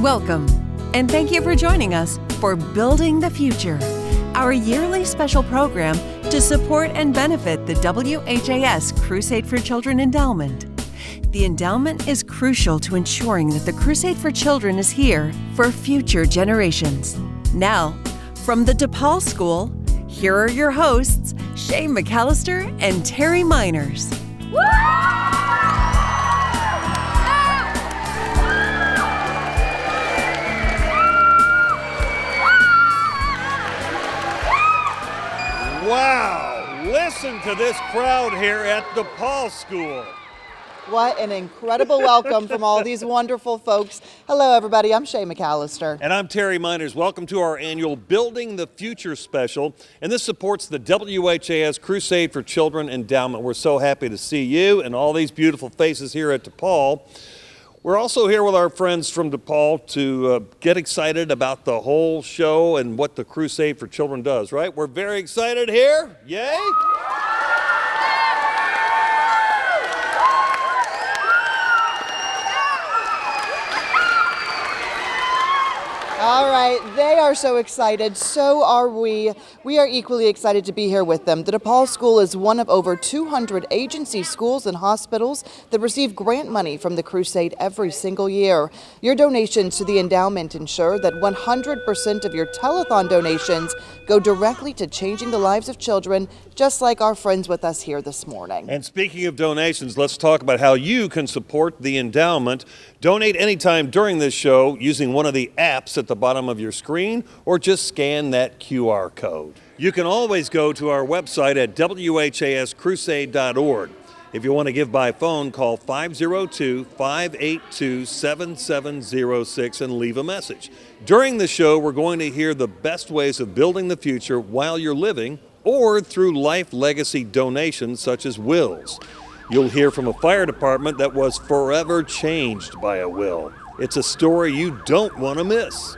Welcome, and thank you for joining us for Building the Future, our yearly special program to support and benefit the WHAS Crusade for Children Endowment. The endowment is crucial to ensuring that the Crusade for Children is here for future generations. Now, from the DePaul School, here are your hosts, Shay McAllister and Terry Miners. Wow, listen to this crowd here at DePaul School. What an incredible welcome from all these wonderful folks. Hello, everybody. I'm Shay McAllister. And I'm Terry Miners. Welcome to our annual Building the Future special. And this supports the WHAS Crusade for Children Endowment. We're so happy to see you and all these beautiful faces here at DePaul. We're also here with our friends from DePaul to get excited about the whole show and what the Crusade for Children does, right? We're very excited here. Yay! All right, they are so excited, so are we. We are equally excited to be here with them. The DePaul School is one of over 200 agency schools and hospitals that receive grant money from the Crusade every single year. Your donations to the endowment ensure that 100% of your telethon donations go directly to changing the lives of children, just like our friends with us here this morning. And speaking of donations, let's talk about how you can support the endowment. Donate anytime during this show using one of the apps at the bottom of your screen, or just scan that QR code. You can always go to our website at whascrusade.org. If you want to give by phone, call 502-582-7706 and leave a message. During the show, we're going to hear the best ways of building the future while you're living, or through life legacy donations such as wills. You'll hear from a fire department that was forever changed by a will. It's a story you don't want to miss.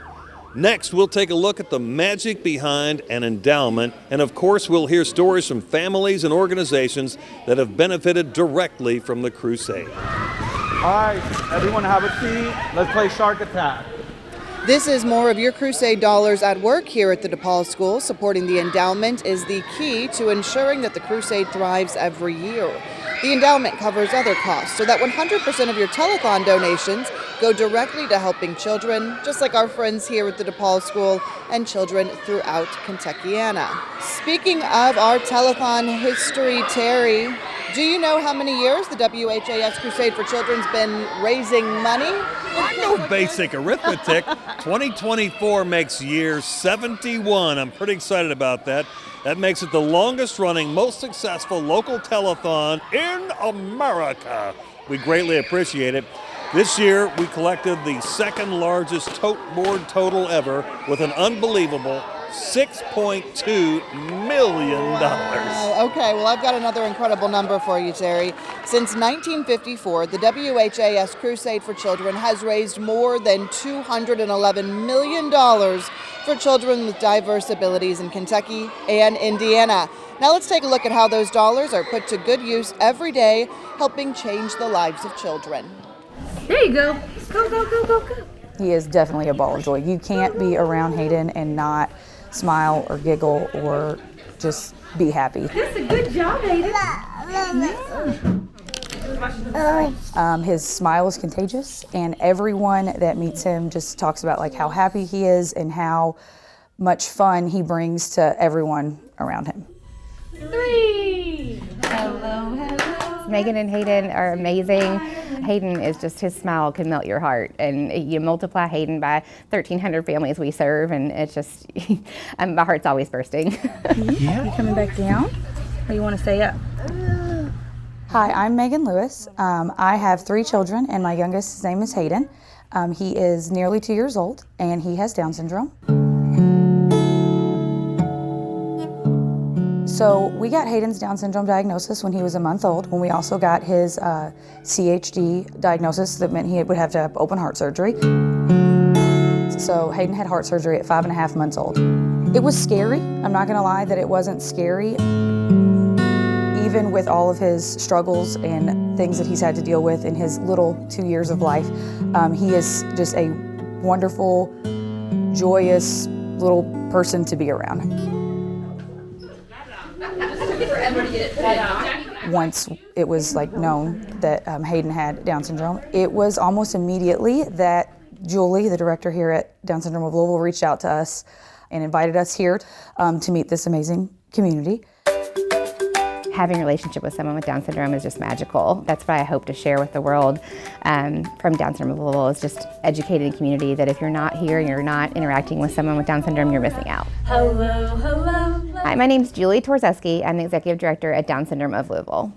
Next, we'll take a look at the magic behind an endowment, and of course, we'll hear stories from families and organizations that have benefited directly from the Crusade. All right, everyone have a seat. Let's play Shark Attack. This is more of your Crusade dollars at work here at the DePaul School. Supporting the endowment is the key to ensuring that the Crusade thrives every year. The endowment covers other costs so that 100% of your telethon donations go directly to helping children, just like our friends here at the DePaul School and children throughout Kentuckiana. Speaking of our telethon history, Terry, do you know how many years the WHAS Crusade for Children's been raising money? I know basic arithmetic. 2024 makes year 71. I'm pretty excited about that. That makes it the longest running, most successful local telethon in America. We greatly appreciate it. This year, we collected the second largest tote board total ever with an unbelievable $6.2 million. Wow. Okay, well, I've got another incredible number for you, Terry. Since 1954, the WHAS Crusade for Children has raised more than $211 million for children with diverse abilities in Kentucky and Indiana. Now let's take a look at how those dollars are put to good use every day, helping change the lives of children. There you go. Go, go, go, go, go. He is definitely a ball of joy. You can't be around Hayden and not smile or giggle or just be happy. That's a good job, Hayden. His smile is contagious, and everyone that meets him just talks about like how happy he is and how much fun he brings to everyone around him. 3. Hello, hello. Megan and Hayden are amazing. Hayden is just, his smile can melt your heart, and you multiply Hayden by 1,300 families we serve, and it's just, my heart's always bursting. Yeah. You coming back down? Or you want to stay up? Hi, I'm Megan Lewis. I have 3 children, and my youngest, his name is Hayden. He is nearly 2 years old, and he has Down syndrome. So we got Hayden's Down syndrome diagnosis when he was a month old, when we also got his CHD diagnosis that meant he would have to have open heart surgery. So Hayden had heart surgery at 5.5 months old. It was scary. I'm not gonna lie that it wasn't scary. Even with all of his struggles and things that he's had to deal with in his little 2 years of life, he is just a wonderful, joyous little person to be around. Once it was known that Hayden had Down syndrome, it was almost immediately that Julie, the director here at Down Syndrome of Louisville, reached out to us and invited us here to meet this amazing community. Having a relationship with someone with Down syndrome is just magical. That's what I hope to share with the world from Down syndrome of Louisville, is just educating the community that if you're not here and you're not interacting with someone with Down syndrome, you're missing out. Hello, hello. Hi, my name's Julie Torzeski. I'm the executive director at Down syndrome of Louisville.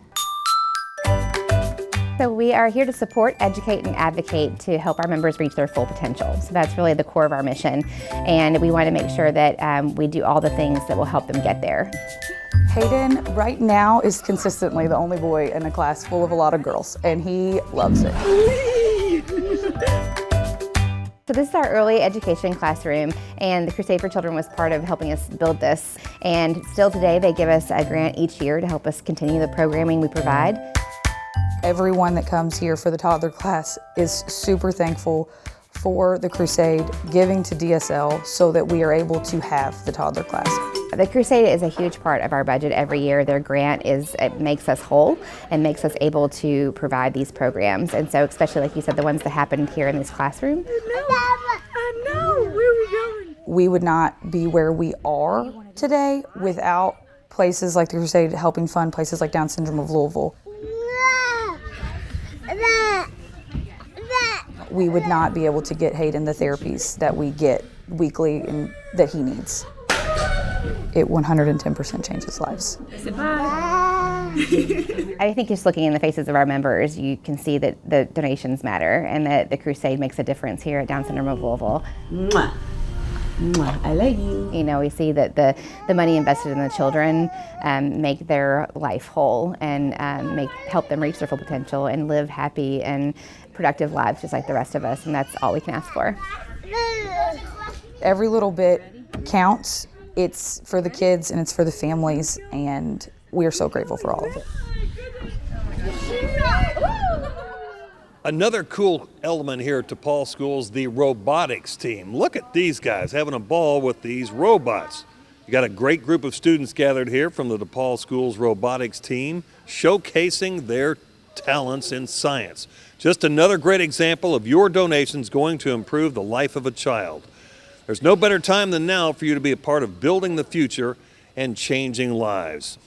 So we are here to support, educate, and advocate to help our members reach their full potential. So that's really the core of our mission. And we want to make sure that we do all the things that will help them get there. Hayden right now is consistently the only boy in a class full of a lot of girls, and he loves it. So this is our early education classroom, and the Crusade for Children was part of helping us build this. And still today, they give us a grant each year to help us continue the programming we provide. Everyone that comes here for the toddler class is super thankful for the Crusade giving to DSL so that we are able to have the toddler class. The Crusade is a huge part of our budget every year. Their grant it makes us whole and makes us able to provide these programs. And so especially like you said, the ones that happened here in this classroom. I know, where are we going? We would not be where we are today without places like the Crusade helping fund places like Down Syndrome of Louisville. We would not be able to get Hayden the therapies that we get weekly and that he needs. It 110% changes lives. I think just looking in the faces of our members, you can see that the donations matter and that the Crusade makes a difference here at Down Syndrome of Louisville. Mwah. Mwah. I love you. You know, we see that the money invested in the children make their life whole and help them reach their full potential and live happy and productive lives just like the rest of us, and that's all we can ask for. Every little bit counts. It's for the kids and it's for the families, and we are so grateful for all of it. Another cool element here at DePaul Schools, the robotics team. Look at these guys having a ball with these robots. You got a great group of students gathered here from the DePaul Schools robotics team, showcasing their talents in science. Just another great example of your donations going to improve the life of a child. There's no better time than now for you to be a part of building the future and changing lives.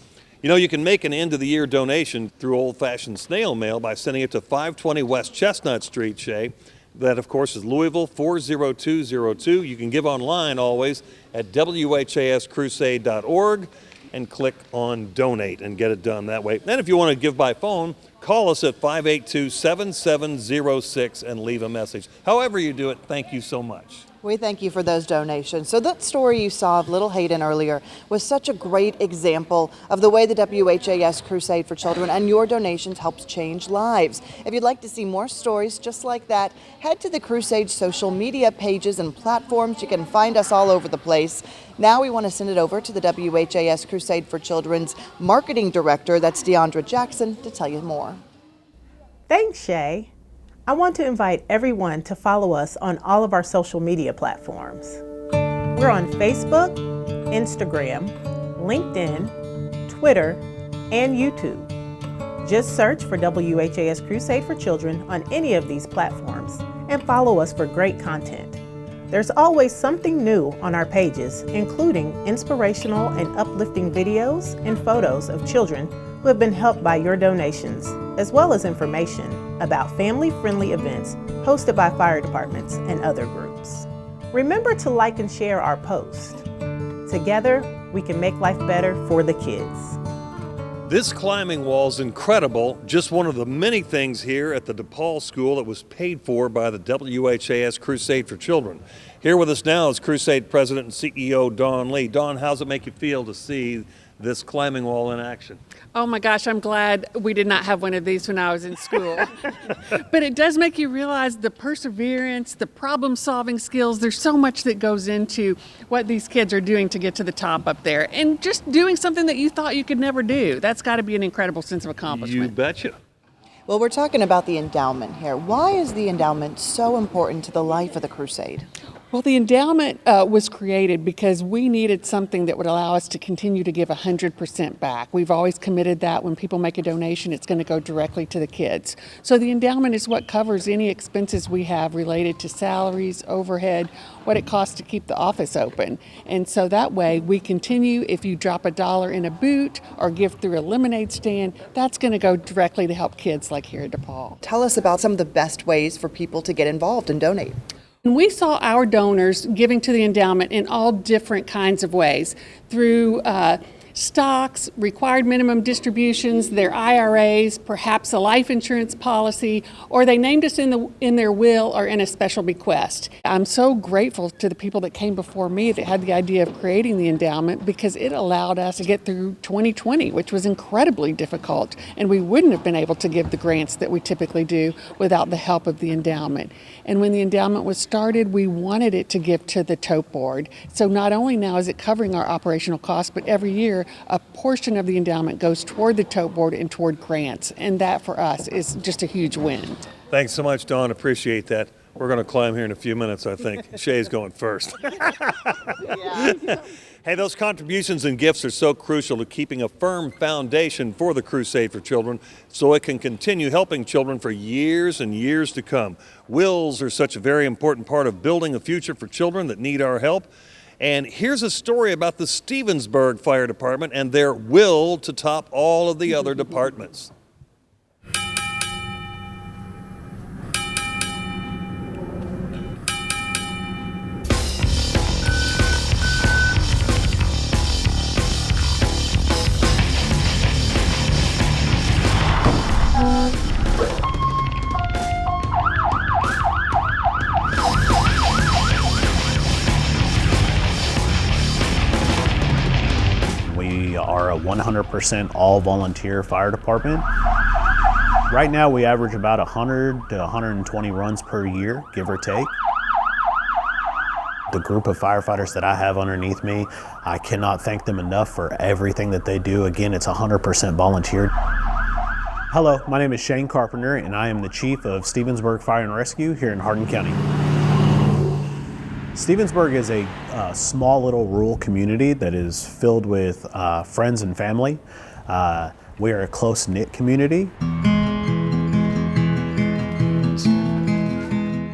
You know, you can make an end-of-the-year donation through old-fashioned snail mail by sending it to 520 West Chestnut Street, Shay. That, of course, is Louisville 40202. You can give online always at WHAScrusade.org and click on Donate and get it done that way. And if you want to give by phone, call us at 582-7706 and leave a message. However you do it, thank you so much. We thank you for those donations. So that story you saw of little Hayden earlier was such a great example of the way the WHAS Crusade for Children and your donations helps change lives. If you'd like to see more stories just like that, head to the Crusade social media pages and platforms. You can find us all over the place. Now we want to send it over to the WHAS Crusade for Children's marketing director, that's Deandra Jackson, to tell you more. Thanks, Shay. I want to invite everyone to follow us on all of our social media platforms. We're on Facebook, Instagram, LinkedIn, Twitter, and YouTube. Just search for WHAS Crusade for Children on any of these platforms and follow us for great content. There's always something new on our pages, including inspirational and uplifting videos and photos of children who have been helped by your donations, as well as information about family-friendly events hosted by fire departments and other groups. Remember to like and share our post. Together, we can make life better for the kids. This climbing wall is incredible, just one of the many things here at the DePaul School that was paid for by the WHAS Crusade for Children. Here with us now is Crusade President and CEO Dawn Lee. Dawn, how does it make you feel to see this climbing wall in action? Oh my gosh, I'm glad we did not have one of these when I was in school. But it does make you realize the perseverance, the problem-solving skills. There's so much that goes into what these kids are doing to get to the top up there. And just doing something that you thought you could never do. That's got to be an incredible sense of accomplishment. You betcha. Well, we're talking about the endowment here. Why is the endowment so important to the life of the Crusade? Well, the endowment was created because we needed something that would allow us to continue to give 100% back. We've always committed that when people make a donation, it's going to go directly to the kids. So the endowment is what covers any expenses we have related to salaries, overhead, what it costs to keep the office open. And so that way we continue, if you drop $1 in a boot or give through a lemonade stand, that's going to go directly to help kids like here at DePaul. Tell us about some of the best ways for people to get involved and donate. And we saw our donors giving to the endowment in all different kinds of ways, through stocks, required minimum distributions, their IRAs, perhaps a life insurance policy, or they named us in their will or in a special bequest. I'm so grateful to the people that came before me that had the idea of creating the endowment, because it allowed us to get through 2020, which was incredibly difficult, and we wouldn't have been able to give the grants that we typically do without the help of the endowment. And when the endowment was started, we wanted it to give to the tote board. So not only now is it covering our operational costs, but every year a portion of the endowment goes toward the tote board and toward grants. And that for us is just a huge win. Thanks so much, Dawn. Appreciate that. We're going to climb here in a few minutes, I think. Shay's going first. Hey, those contributions and gifts are so crucial to keeping a firm foundation for the Crusade for Children so it can continue helping children for years and years to come. Wills are such a very important part of building a future for children that need our help. And here's a story about the Stevensburg Fire Department and their will to top all of the other departments. We are a 100% all-volunteer fire department. Right now we average about 100 to 120 runs per year, give or take. The group of firefighters that I have underneath me, I cannot thank them enough for everything that they do. Again, it's 100% volunteer. Hello, my name is Shane Carpenter and I am the Chief of Stevensburg Fire and Rescue here in Hardin County. Stevensburg is a small little rural community that is filled with friends and family. We are a close-knit community.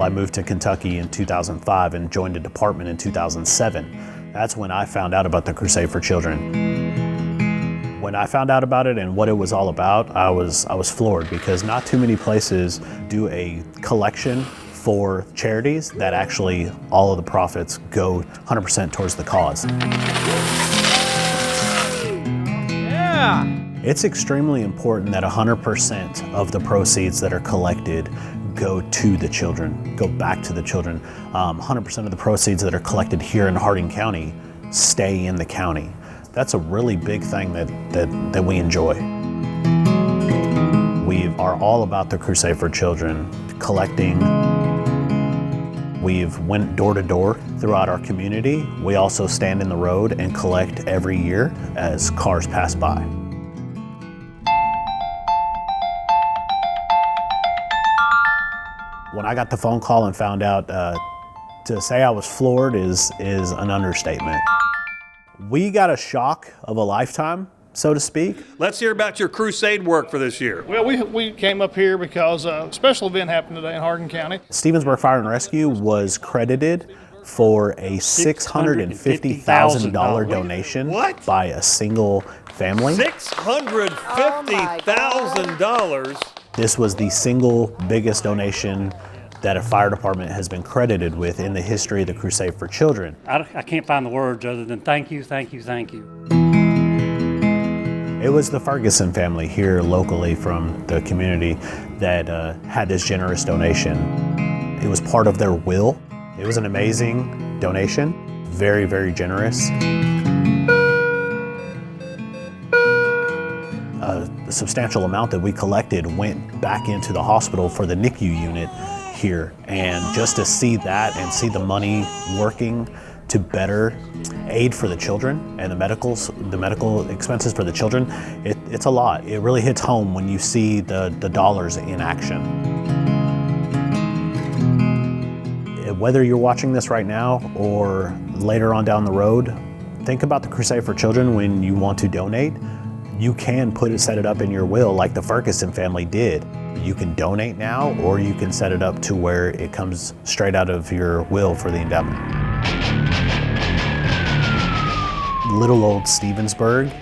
I moved to Kentucky in 2005 and joined the department in 2007. That's when I found out about the Crusade for Children. When I found out about it and what it was all about, I was floored, because not too many places do a collection for charities that actually all of the profits go 100% towards the cause. Yeah! It's extremely important that 100% of the proceeds that are collected go to the children, go back to the children. 100% of the proceeds that are collected here in Hardin County stay in the county. That's a really big thing that we enjoy. We are all about the Crusade for Children, collecting. We've went door to door throughout our community. We also stand in the road and collect every year as cars pass by. When I got the phone call and found out, to say I was floored is an understatement. We got a shock of a lifetime, so to speak. Let's hear about your Crusade work for this year. Well, we came up here because a special event happened today in Hardin County. Stevensburg Fire and Rescue was credited for a $650,000 donation by a single family. $650,000? This was the single biggest donation that a fire department has been credited with in the history of the Crusade for Children. I can't find the words other than thank you, thank you, thank you. It was the Ferguson family here locally from the community that had this generous donation. It was part of their will. It was an amazing donation, very, very generous. A substantial amount that we collected went back into the hospital for the NICU unit here, and just to see that and see the money working to better aid for the children and the medical expenses for the children, it's a lot. It really hits home when you see the dollars in action. Whether you're watching this right now or later on down the road, think about the Crusade for Children when you want to donate. You can set it up in your will like the Ferguson family did. You can donate now, or you can set it up to where it comes straight out of your will for the endowment. Little old Stevensburg,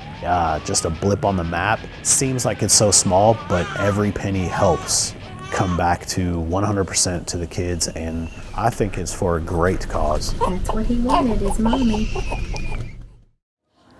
just a blip on the map. Seems like it's so small, but every penny helps come back to 100% to the kids, and I think it's for a great cause. That's what he wanted, his mommy.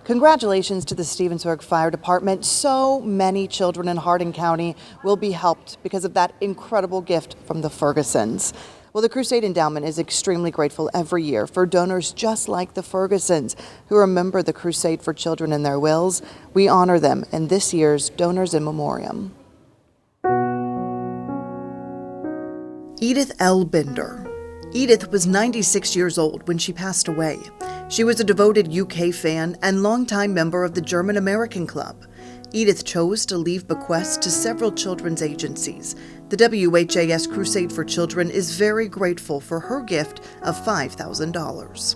Congratulations to the Stevensburg Fire Department. So many children in Hardin County will be helped because of that incredible gift from the Fergusons. Well, the Crusade Endowment is extremely grateful every year for donors just like the Fergusons who remember the Crusade for Children in their wills. We honor them in this year's Donors in Memoriam. Edith L. Binder. Edith was 96 years old when she passed away. She was a devoted UK fan and longtime member of the German American Club. Edith chose to leave bequests to several children's agencies. The WHAS Crusade for Children is very grateful for her gift of $5,000.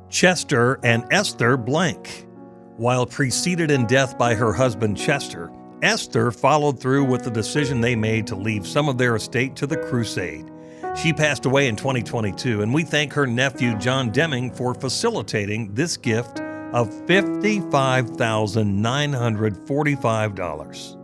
Chester and Esther Blank. While preceded in death by her husband Chester, Esther followed through with the decision they made to leave some of their estate to the Crusade. She passed away in 2022, and we thank her nephew John Deming for facilitating this gift of $55,945.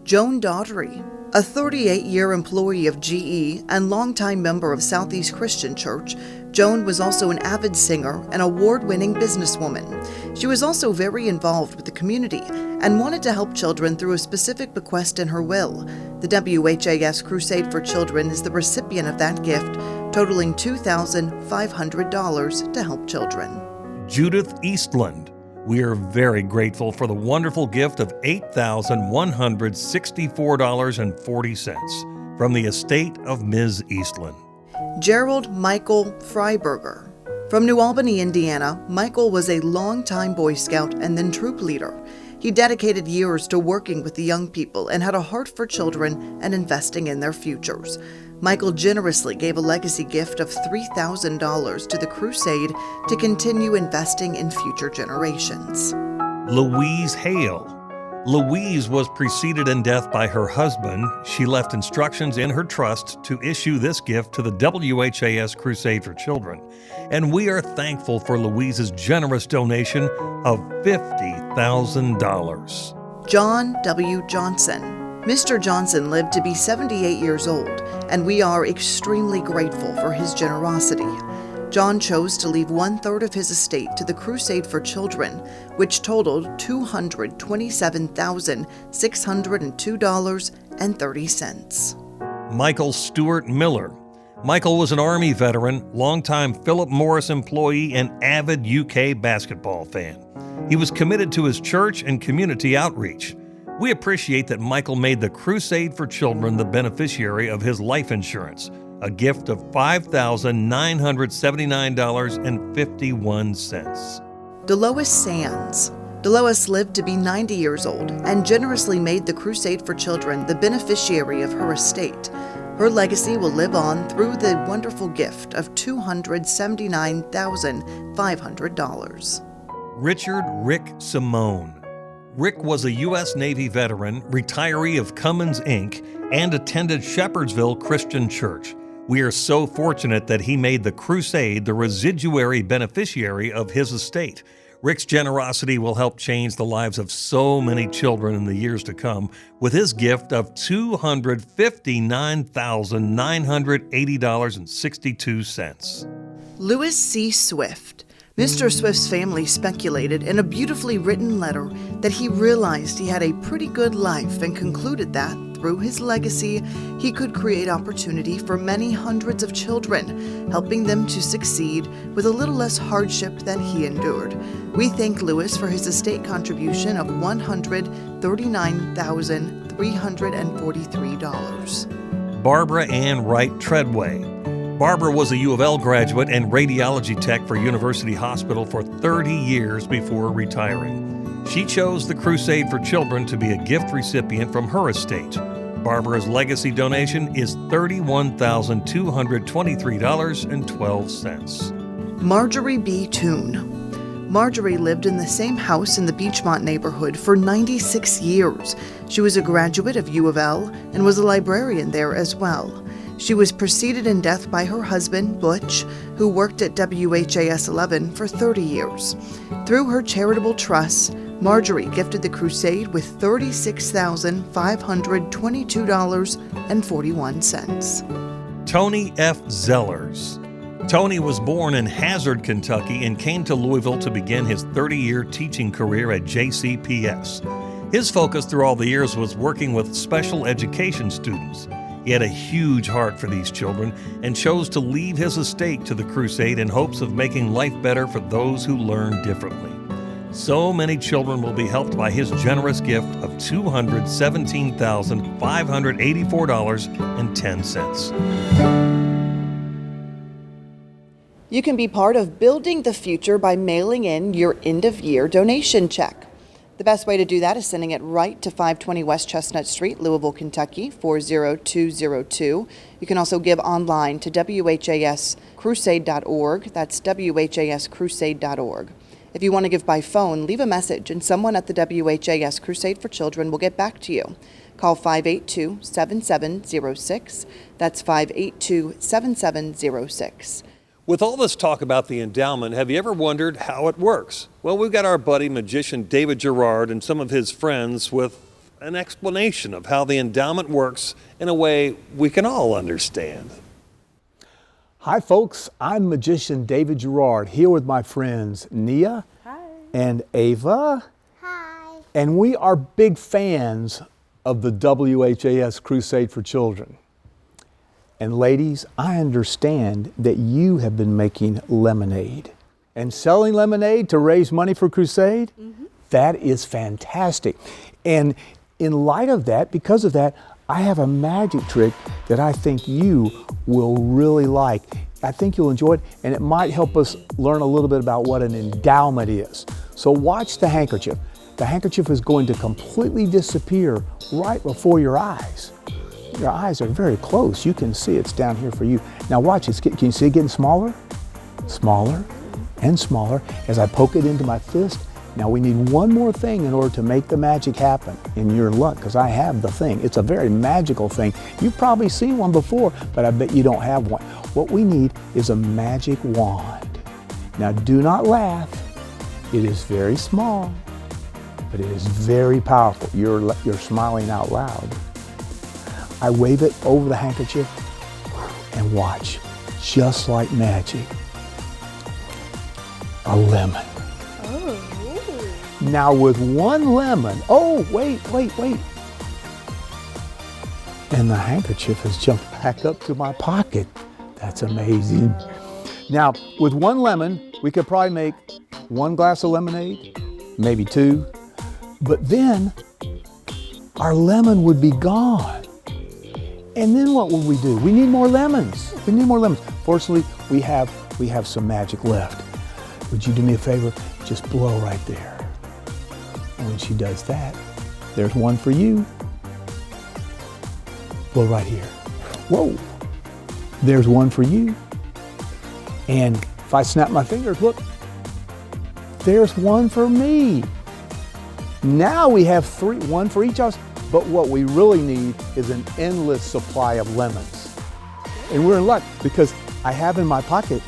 Joan Daughtery, a 38-year employee of GE and longtime member of Southeast Christian Church, Joan was also an avid singer and award-winning businesswoman. She was also very involved with the community and wanted to help children through a specific bequest in her will. The WHAS Crusade for Children is the recipient of that gift, totaling $2,500 to help children. Judith Eastland. We are very grateful for the wonderful gift of $8,164.40 from the estate of Ms. Eastland. Gerald Michael Freiberger. From New Albany, Indiana, Michael was a longtime Boy Scout and then troop leader. He dedicated years to working with the young people and had a heart for children and investing in their futures. Michael generously gave a legacy gift of $3,000 to the Crusade to continue investing in future generations. Louise Hale. Louise was preceded in death by her husband. She left instructions in her trust to issue this gift to the WHAS Crusade for Children. And we are thankful for Louise's generous donation of $50,000. John W. Johnson. Mr. Johnson lived to be 78 years old, and we are extremely grateful for his generosity. John chose to leave 1/3 of his estate to the Crusade for Children, which totaled $227,602.30. Michael Stewart Miller. Michael was an Army veteran, longtime Philip Morris employee, and avid UK basketball fan. He was committed to his church and community outreach. We appreciate that Michael made the Crusade for Children the beneficiary of his life insurance, a gift of $5,979.51. Delois Sands. Delois lived to be 90 years old and generously made the Crusade for Children the beneficiary of her estate. Her legacy will live on through the wonderful gift of $279,500. Richard Rick Simone. Rick was a U.S. Navy veteran, retiree of Cummins, Inc., and attended Shepherdsville Christian Church. We are so fortunate that he made the Crusade the residuary beneficiary of his estate. Rick's generosity will help change the lives of so many children in the years to come with his gift of $259,980.62. Lewis C. Swift. Mr. Swift's family speculated in a beautifully written letter that he realized he had a pretty good life and concluded that, through his legacy, he could create opportunity for many hundreds of children, helping them to succeed with a little less hardship than he endured. We thank Lewis for his estate contribution of $139,343. Barbara Ann Wright Treadway. Barbara was a U of L graduate and radiology tech for University Hospital for 30 years before retiring. She chose the Crusade for Children to be a gift recipient from her estate. Barbara's legacy donation is $31,223.12. Marjorie B. Toon. Marjorie lived in the same house in the Beachmont neighborhood for 96 years. She was a graduate of U of L and was a librarian there as well. She was preceded in death by her husband, Butch, who worked at WHAS 11 for 30 years. Through her charitable trust, Marjorie gifted the Crusade with $36,522.41. Tony F. Zellers. Tony was born in Hazard, Kentucky, and came to Louisville to begin his 30-year teaching career at JCPS. His focus through all the years was working with special education students. He had a huge heart for these children and chose to leave his estate to the Crusade in hopes of making life better for those who learn differently. So many children will be helped by his generous gift of $217,584.10. You can be part of building the future by mailing in your end-of-year donation check. The best way to do that is sending it right to 520 West Chestnut Street, Louisville, Kentucky, 40202. You can also give online to WHAScrusade.org. That's WHAScrusade.org. If you want to give by phone, leave a message and someone at the WHAS Crusade for Children will get back to you. Call 582-7706. That's 582-7706. With all this talk about the endowment, have you ever wondered how it works? Well, we've got our buddy magician David Gerard and some of his friends with an explanation of how the endowment works in a way we can all understand. Hi folks, I'm magician David Gerard here with my friends Nia and Ava. Hi. And we are big fans of the WHAS Crusade for Children. And ladies, I understand that you have been making lemonade and selling lemonade to raise money for Crusade. That is fantastic. And in light of that, because of that, I have a magic trick that I think you will really like. I think you'll enjoy it, and it might help us learn a little bit about what an endowment is. So watch the handkerchief. The handkerchief is going to completely disappear right before your eyes. Your eyes are very close. You can see it's down here for you. Now watch, can you see it getting smaller? Smaller and smaller as I poke it into my fist. Now we need one more thing in order to make the magic happen. And you're in luck because I have the thing. It's a very magical thing. You've probably seen one before, but I bet you don't have one. What we need is a magic wand. Now do not laugh. It is very small, but it is very powerful. You're smiling out loud. I wave it over the handkerchief and watch, just like magic, a lemon. Oh. Now with one lemon, oh, wait. And the handkerchief has jumped back up to my pocket. That's amazing. Now, with one lemon, we could probably make one glass of lemonade, maybe two, but then our lemon would be gone. And then what would we do? We need more lemons. Fortunately, we have some magic left. Would you do me a favor? Just blow right there. And when she does that, there's one for you. Blow right here. Whoa. There's one for you. And if I snap my fingers, look, there's one for me. Now we have three, one for each of us. But what we really need is an endless supply of lemons. And we're in luck because I have in my pocket,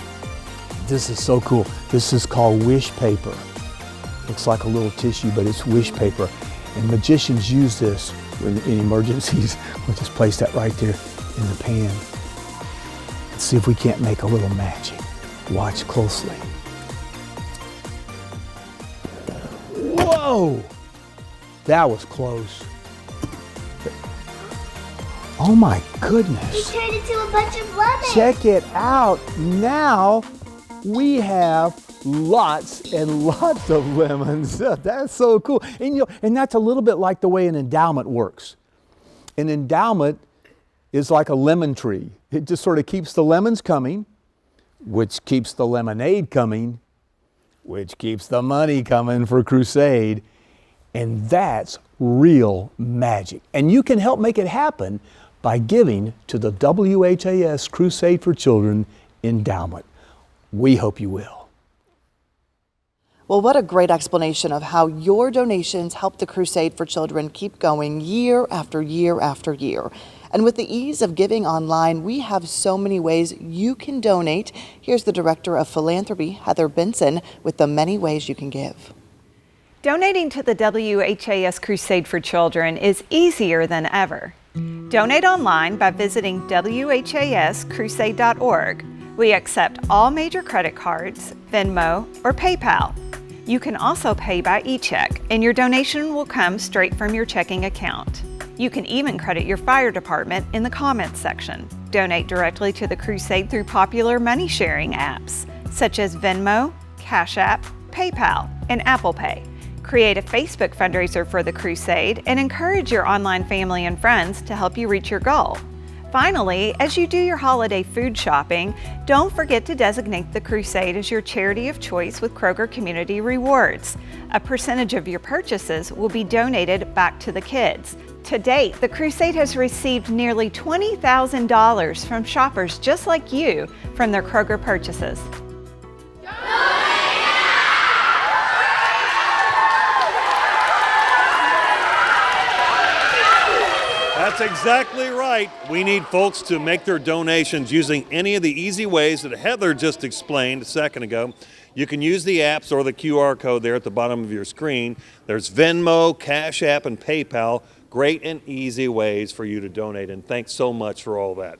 this is so cool. This is called wish paper. Looks like a little tissue, but it's wish paper. And magicians use this in emergencies. We'll just place that right there in the pan. Let's see if we can't make a little magic. Watch closely. Whoa! That was close. Oh my goodness. You turned into a bunch of lemons. Check it out. Now we have lots and lots of lemons. That's so cool. And that's a little bit like the way an endowment works. An endowment is like a lemon tree. It just sort of keeps the lemons coming, which keeps the lemonade coming, which keeps the money coming for Crusade. And that's real magic. And you can help make it happen by giving to the WHAS Crusade for Children Endowment. We hope you will. Well, what a great explanation of how your donations help the Crusade for Children keep going year after year after year. And with the ease of giving online, we have so many ways you can donate. Here's the Director of Philanthropy, Heather Benson, with the many ways you can give. Donating to the WHAS Crusade for Children is easier than ever. Donate online by visiting WHAScrusade.org. We accept all major credit cards, Venmo, or PayPal. You can also pay by e-check, and your donation will come straight from your checking account. You can even credit your fire department in the comments section. Donate directly to the Crusade through popular money sharing apps, such as Venmo, Cash App, PayPal, and Apple Pay. Create a Facebook fundraiser for the Crusade and encourage your online family and friends to help you reach your goal. Finally, as you do your holiday food shopping, don't forget to designate the Crusade as your charity of choice with Kroger Community Rewards. A percentage of your purchases will be donated back to the kids. To date, the Crusade has received nearly $20,000 from shoppers just like you from their Kroger purchases. That's exactly right. We need folks to make their donations using any of the easy ways that Heather just explained a second ago. You can use the apps or the QR code there at the bottom of your screen. There's Venmo, Cash App, and PayPal. Great and easy ways for you to donate, and thanks so much for all that.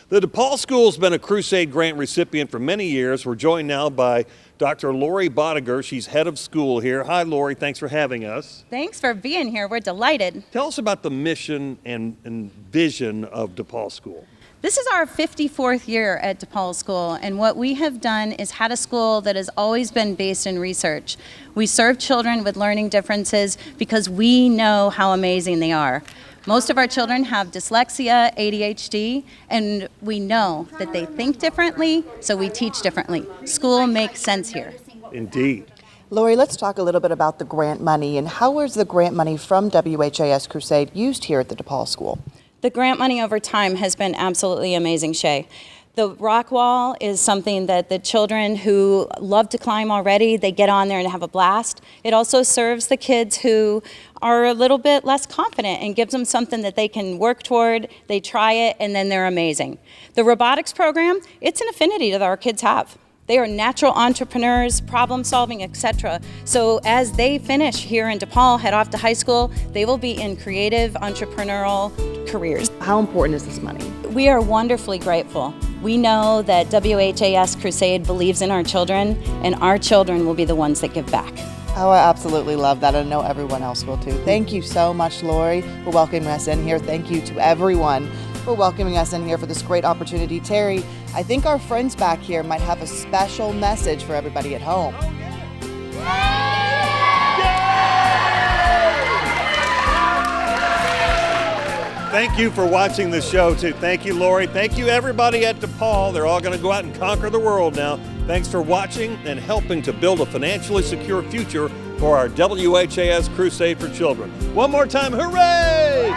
The DePaul School's been a Crusade grant recipient for many years. We're joined now by Dr. Lori Bodiger. She's head of school here. Hi, Lori. Thanks for having us. Thanks for being here. We're delighted. Tell us about the mission and vision of DePaul School. This is our 54th year at DePaul School, and what we have done is had a school that has always been based in research. We serve children with learning differences because we know how amazing they are. Most of our children have dyslexia, ADHD, and we know that they think differently, so we teach differently. School makes sense here. Indeed. Lori, let's talk a little bit about the grant money and how is the grant money from WHAS Crusade used here at the DePaul School? The grant money over time has been absolutely amazing, Shay. The rock wall is something that the children who love to climb already, they get on there and have a blast. It also serves the kids who are a little bit less confident and gives them something that they can work toward. They try it and then they're amazing. The robotics program, it's an affinity that our kids have. They are natural entrepreneurs, problem solving, etc. So as they finish here in DePaul, head off to high school, they will be in creative entrepreneurial careers. How important is this money? We are wonderfully grateful. We know that WHAS Crusade believes in our children, and our children will be the ones that give back. Oh, I absolutely love that. I know everyone else will too. Thank you so much, Lori, for welcoming us in here. Thank you to everyone for welcoming us in here for this great opportunity. Terry, I think our friends back here might have a special message for everybody at home. Thank you for watching the show, too. Thank you, Lori. Thank you, everybody at DePaul. They're all going to go out and conquer the world now. Thanks for watching and helping to build a financially secure future for our WHAS Crusade for Children. One more time, hooray!